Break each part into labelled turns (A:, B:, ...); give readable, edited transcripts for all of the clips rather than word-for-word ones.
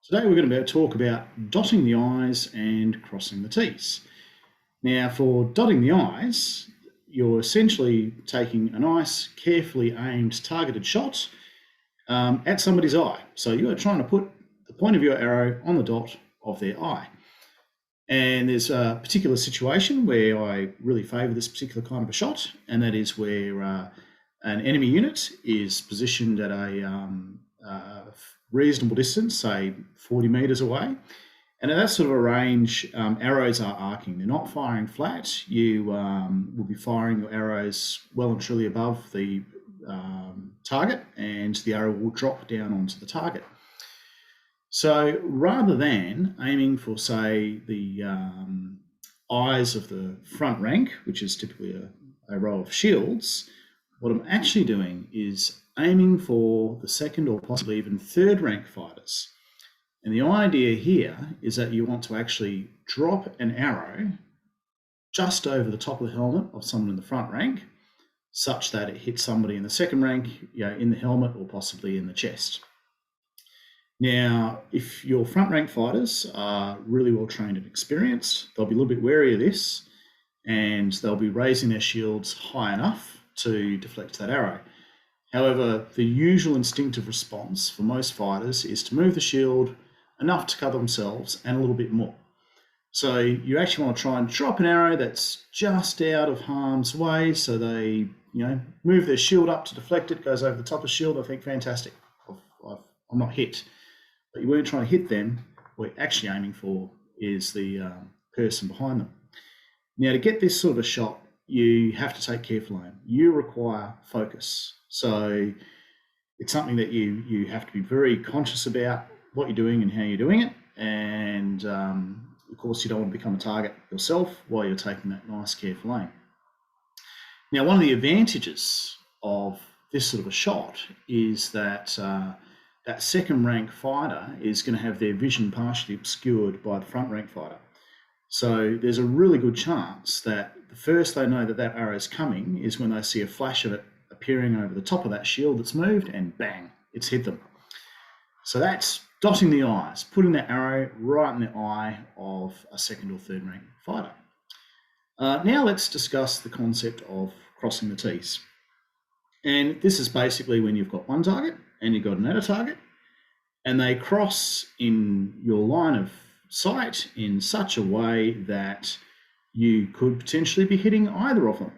A: Today we're going to talk about dotting the I's and crossing the T's. Now, for dotting the I's, you're essentially taking a nice, carefully aimed, targeted shot at somebody's eye. So you are trying to put the point of your arrow on the dot of their eye. And there's a particular situation where I really favour this particular kind of a shot, and that is where an enemy unit is positioned at a reasonable distance, say 40 metres away. And at that sort of a range, arrows are arcing. They're not firing flat. You will be firing your arrows well and truly above the target, and the arrow will drop down onto the target. So rather than aiming for, say, the eyes of the front rank, which is typically a row of shields, what I'm actually doing is aiming for the second or possibly even third rank fighters. And the idea here is that you want to actually drop an arrow just over the top of the helmet of someone in the front rank, such that it hits somebody in the second rank, in the helmet or possibly in the chest. Now, if your front rank fighters are really well trained and experienced, they'll be a little bit wary of this, and they'll be raising their shields high enough to deflect that arrow. However, the usual instinctive response for most fighters is to move the shield enough to cover themselves and a little bit more. So you actually want to try and drop an arrow that's just out of harm's way, so they, move their shield up to deflect it, goes over the top of the shield. I think fantastic. I'm not hit. But you weren't trying to hit them. What you're actually aiming for is the person behind them. Now, to get this sort of a shot, you have to take careful aim. You require focus. So it's something that you have to be very conscious about what you're doing and how you're doing it. And of course, you don't want to become a target yourself while you're taking that nice, careful aim. Now, one of the advantages of this sort of a shot is that that second rank fighter is going to have their vision partially obscured by the front rank fighter. So there's a really good chance that the first they know that that arrow is coming is when they see a flash of it appearing over the top of that shield that's moved, and bang, it's hit them. So that's dotting the I's, putting that arrow right in the eye of a second or third rank fighter. Now let's discuss the concept of crossing the T's. And this is basically when you've got one target and you've got another target, and they cross in your line of sight in such a way that you could potentially be hitting either of them.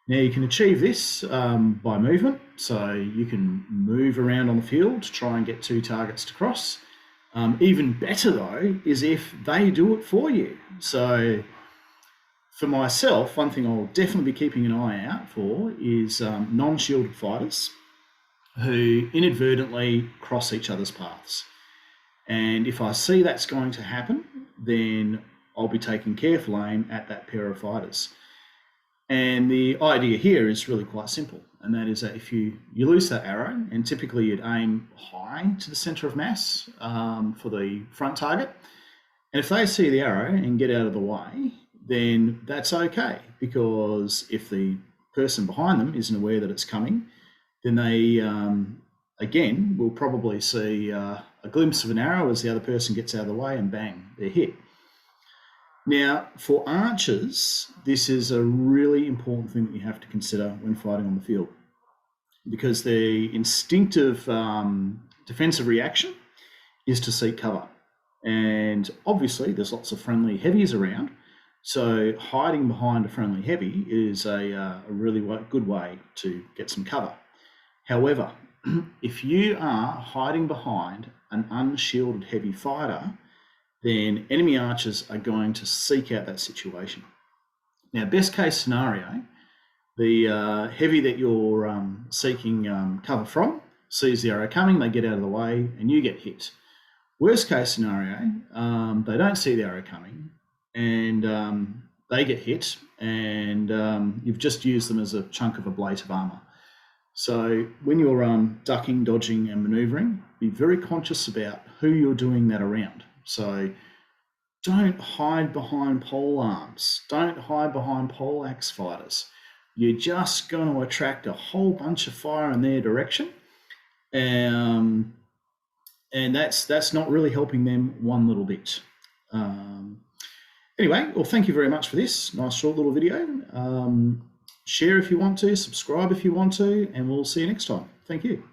A: Now, you can achieve this by movement, so you can move around on the field to try and get two targets to cross. Even better, though, is if they do it for you. So for myself, one thing I'll definitely be keeping an eye out for is non-shielded fighters who inadvertently cross each other's paths. And if I see that's going to happen, then I'll be taking careful aim at that pair of fighters. And the idea here is really quite simple, and that is that if you lose that arrow, and typically you'd aim high to the centre of mass for the front target, and if they see the arrow and get out of the way, then that's okay, because if the person behind them isn't aware that it's coming, then they, again, will probably see a glimpse of an arrow as the other person gets out of the way, and bang, they're hit. Now, for archers, this is a really important thing that you have to consider when fighting on the field, because the instinctive defensive reaction is to seek cover. And obviously, there's lots of friendly heavies around, so hiding behind a friendly heavy is a really good way to get some cover. However, if you are hiding behind an unshielded heavy fighter, then enemy archers are going to seek out that situation. Now, best case scenario, the heavy that you're seeking cover from sees the arrow coming, they get out of the way, and you get hit. Worst case scenario, they don't see the arrow coming, and they get hit, and you've just used them as a chunk of a plate of armour. So when you're ducking, dodging, and manoeuvring, be very conscious about who you're doing that around. So don't hide behind pole arms. Don't hide behind pole axe fighters. You're just going to attract a whole bunch of fire in their direction. and that's not really helping them one little bit. Anyway, well, thank you very much for this nice short little video. Share if you want to, subscribe if you want to, and we'll see you next time. Thank you.